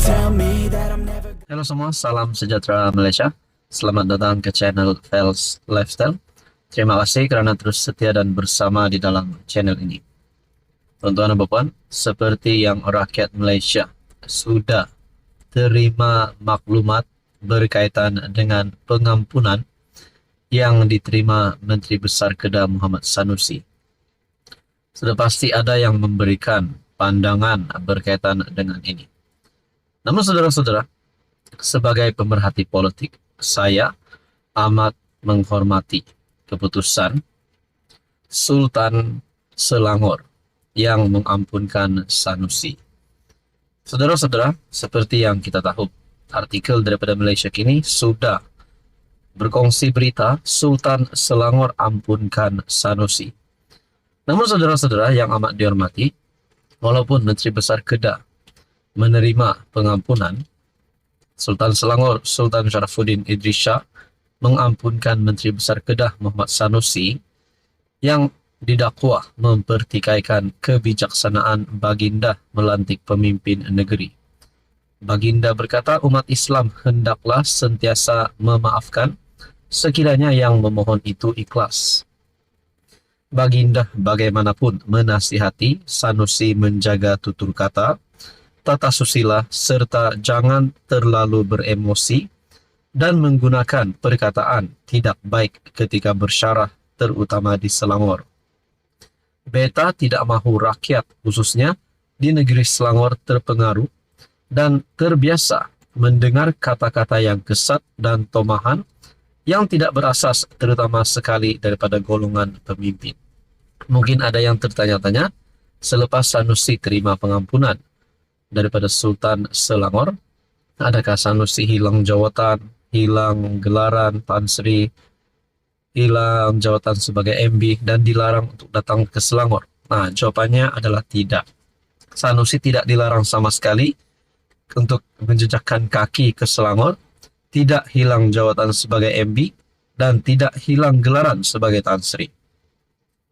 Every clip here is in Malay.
tell me that I'm never. Halo semua, salam sejahtera Malaysia. Selamat datang ke channel Fels Lifestyle. Terima kasih kerana terus setia dan bersama di dalam channel ini. Tuan-tuan dan puan, seperti yang rakyat Malaysia sudah terima maklumat berkaitan dengan pengampunan yang diterima Menteri Besar Kedah Muhammad Sanusi. Sudah pasti ada yang memberikan pandangan berkaitan dengan ini. Namun saudara-saudara, sebagai pemerhati politik, saya amat menghormati keputusan Sultan Selangor yang mengampunkan Sanusi. Saudara-saudara, seperti yang kita tahu, artikel daripada Malaysia Kini sudah berkongsi berita Sultan Selangor ampunkan Sanusi. Namun saudara-saudara yang amat dihormati, walaupun Menteri Besar Kedah menerima pengampunan, Sultan Selangor, Sultan Sharafuddin Idris Shah, mengampunkan Menteri Besar Kedah Muhammad Sanusi yang didakwa mempertikaikan kebijaksanaan baginda melantik pemimpin negeri. Baginda berkata umat Islam hendaklah sentiasa memaafkan sekiranya yang memohon itu ikhlas. Baginda bagaimanapun menasihati Sanusi menjaga tutur kata, tata susila serta jangan terlalu beremosi dan menggunakan perkataan tidak baik ketika bersyarah terutama di Selangor. Beta tidak mahu rakyat khususnya di negeri Selangor terpengaruh dan terbiasa mendengar kata-kata yang kesat dan tomahan yang tidak berasas terutama sekali daripada golongan pemimpin. Mungkin ada yang tertanya-tanya, selepas Sanusi terima pengampunan daripada Sultan Selangor, adakah Sanusi hilang jawatan, hilang gelaran Tan Sri, hilang jawatan sebagai MB dan dilarang untuk datang ke Selangor? Nah, jawapannya adalah tidak. Sanusi tidak dilarang sama sekali untuk menjejakkan kaki ke Selangor, tidak hilang jawatan sebagai MB, dan tidak hilang gelaran sebagai Tan Sri.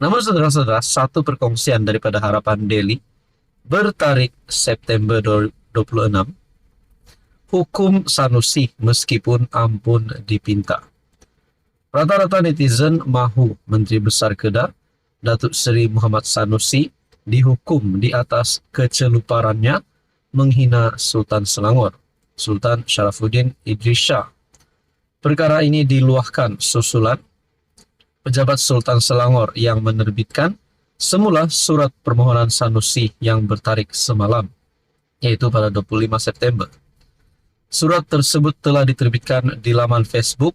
Namun saudara-saudara, satu perkongsian daripada Harapan Daily bertarik September 26, hukum Sanusi meskipun ampun dipinta. Rata-rata netizen mahu Menteri Besar Kedah, Datuk Seri Muhammad Sanusi, dihukum di atas keceluparannya menghina Sultan Selangor, Sultan Sharafuddin Idris Shah. Perkara ini diluahkan susulan pejabat Sultan Selangor yang menerbitkan semula surat permohonan Sanusi yang bertarik semalam, yaitu pada 25 September. Surat tersebut telah diterbitkan di laman Facebook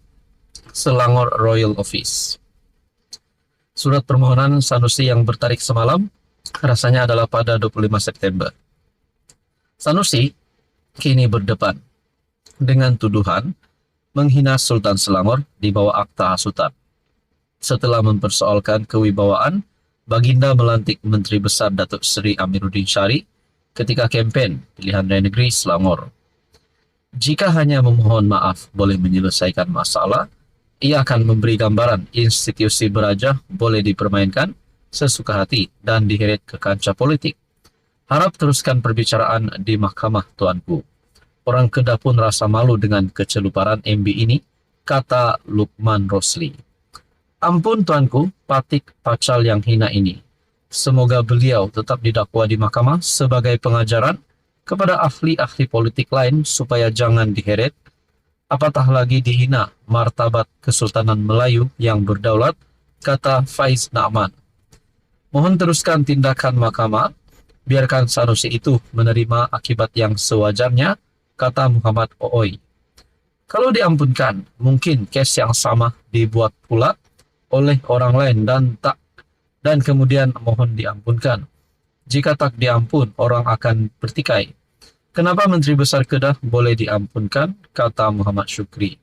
Selangor Royal Office. Surat permohonan Sanusi yang bertarik semalam rasanya adalah pada 25 September. Sanusi kini berdepan dengan tuduhan menghina Sultan Selangor di bawah akta hasutan. Setelah mempersoalkan kewibawaan Baginda melantik Menteri Besar Datuk Seri Amiruddin Syari ketika kempen pilihan raya negeri Selangor. Jika hanya memohon maaf boleh menyelesaikan masalah, ia akan memberi gambaran institusi beraja boleh dipermainkan sesuka hati dan diheret ke kancah politik. Harap teruskan perbicaraan di mahkamah, tuanku. Orang Kedah pun rasa malu dengan keceluparan MB ini, kata Lukman Rosli. Ampun tuanku, patik pacal yang hina ini. Semoga beliau tetap didakwa di mahkamah sebagai pengajaran kepada ahli-ahli politik lain supaya jangan diheret, apatah lagi dihina martabat Kesultanan Melayu yang berdaulat, kata Faiz Na'man. Mohon teruskan tindakan mahkamah, biarkan Sanusi itu menerima akibat yang sewajarnya, kata Muhammad Ooi. Kalau diampunkan, mungkin kes yang sama dibuat pula oleh orang lain dan kemudian mohon diampunkan. Jika tak diampun, orang akan bertikai. Kenapa Menteri Besar Kedah boleh diampunkan, kata Muhammad Syukri.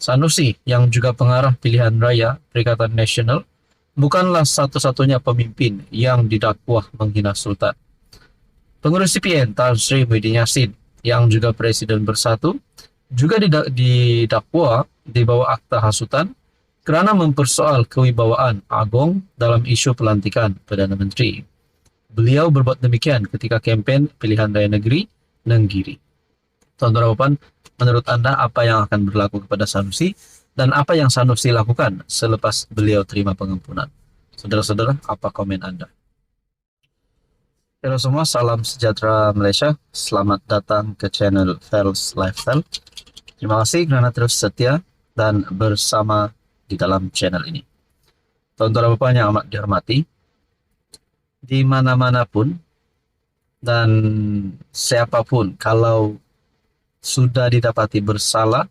Sanusi yang juga pengarah pilihan raya Perikatan Nasional bukanlah satu-satunya pemimpin yang didakwa menghina Sultan. Pengurus CPN Tan Sri Muhyiddin Yassin yang juga Presiden Bersatu juga didakwa di bawah akta hasutan kerana mempersoal kewibawaan Agong dalam isu pelantikan Perdana Menteri. Beliau berbuat demikian ketika kempen pilihan raya negeri Nenggiri. Tuan-tuan dan puan, menurut Anda apa yang akan berlaku kepada Sanusi dan apa yang Sanusi lakukan selepas beliau terima pengampunan? Saudara-saudara, apa komen Anda? Halo semua, salam sejahtera Malaysia. Selamat datang ke channel Fels Lifestyle. Terima kasih karena terus setia dan bersama di dalam channel ini. Tuan-tuan dan puan yang amat dihormati, di mana-mana pun dan siapapun kalau sudah didapati bersalah,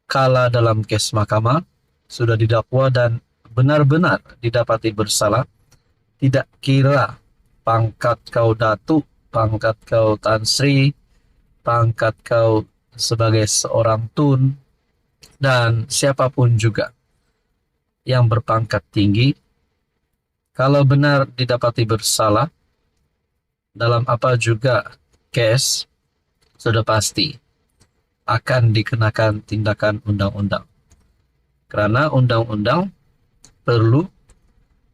kala dalam kes mahkamah, sudah didakwa dan benar-benar didapati bersalah, tidak kira pangkat kau datuk, pangkat kau Tan Sri, pangkat kau sebagai seorang tun, dan siapapun juga yang berpangkat tinggi, kalau benar didapati bersalah dalam apa juga kes, sudah pasti akan dikenakan tindakan undang-undang. Karena undang-undang perlu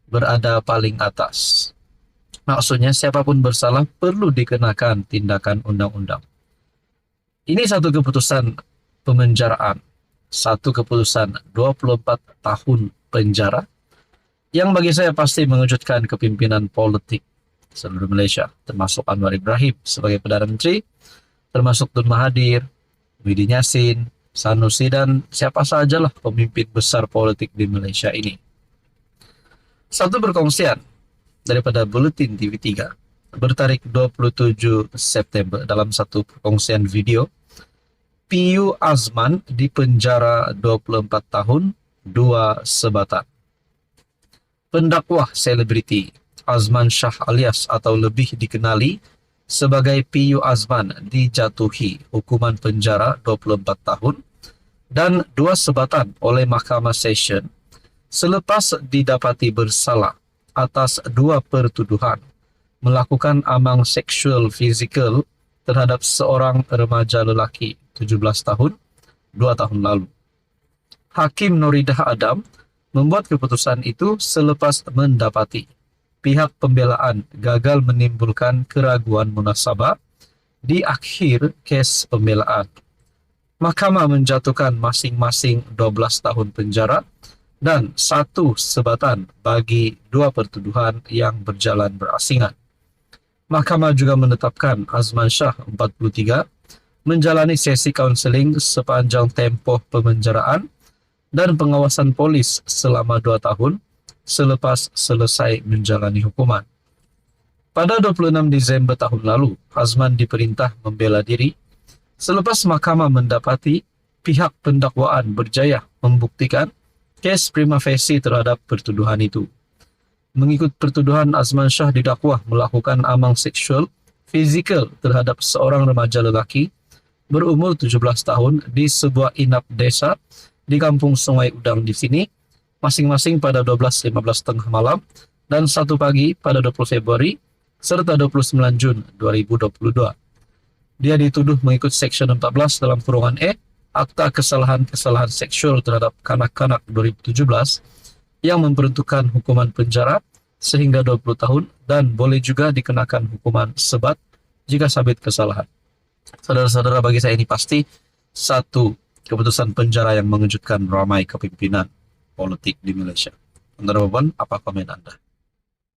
berada paling atas. Maksudnya siapapun bersalah perlu dikenakan tindakan undang-undang. Ini satu keputusan pemenjaraan, satu keputusan 24 tahun penjara, yang bagi saya pasti mengejutkan kepimpinan politik seluruh Malaysia, termasuk Anwar Ibrahim sebagai Perdana Menteri, termasuk Tun Mahathir, Wahidin Yassin, Sanusi, dan siapa sajalah pemimpin besar politik di Malaysia ini. Satu perkongsian daripada Buletin TV3 bertarik 27 September dalam satu perkongsian video, PU Azman dipenjara 24 tahun, 2 sebatan. Pendakwah selebriti Azman Shah alias atau lebih dikenali sebagai PU Azman dijatuhi hukuman penjara 24 tahun dan 2 sebatan oleh Mahkamah Session selepas didapati bersalah atas 2 pertuduhan melakukan amang seksual fizikal terhadap seorang remaja lelaki 17 tahun 2 tahun lalu. Hakim Noridah Adam membuat keputusan itu selepas mendapati pihak pembelaan gagal menimbulkan keraguan munasabah di akhir kes pembelaan. Mahkamah menjatuhkan masing-masing 12 tahun penjara dan 1 sebatan bagi 2 pertuduhan yang berjalan berasingan. Mahkamah juga menetapkan Azman Shah 43 menjalani sesi kaunseling sepanjang tempoh pemenjaraan dan pengawasan polis selama 2 tahun selepas selesai menjalani hukuman. Pada 26 Disember tahun lalu, Azman diperintah membela diri selepas mahkamah mendapati pihak pendakwaan berjaya membuktikan kes prima facie terhadap pertuduhan itu. Mengikut pertuduhan, Azman Shah didakwa melakukan amang seksual fizikal terhadap seorang remaja lelaki berumur 17 tahun di sebuah inap desa di Kampung Sungai Udang di sini, masing-masing pada 12.15 tengah malam dan 1 pagi pada 20 Februari serta 29 Jun 2022. Dia dituduh mengikut Seksyen 14 dalam kurungan E Akta Kesalahan-Kesalahan Seksual terhadap Kanak-Kanak 2017 yang memperuntukkan hukuman penjara sehingga 20 tahun dan boleh juga dikenakan hukuman sebat jika sabit kesalahan. Saudara-saudara, bagi saya ini pasti satu keputusan penjara yang mengejutkan ramai kepimpinan politik di Malaysia. Tuan-tuan dan puan, apa komen Anda?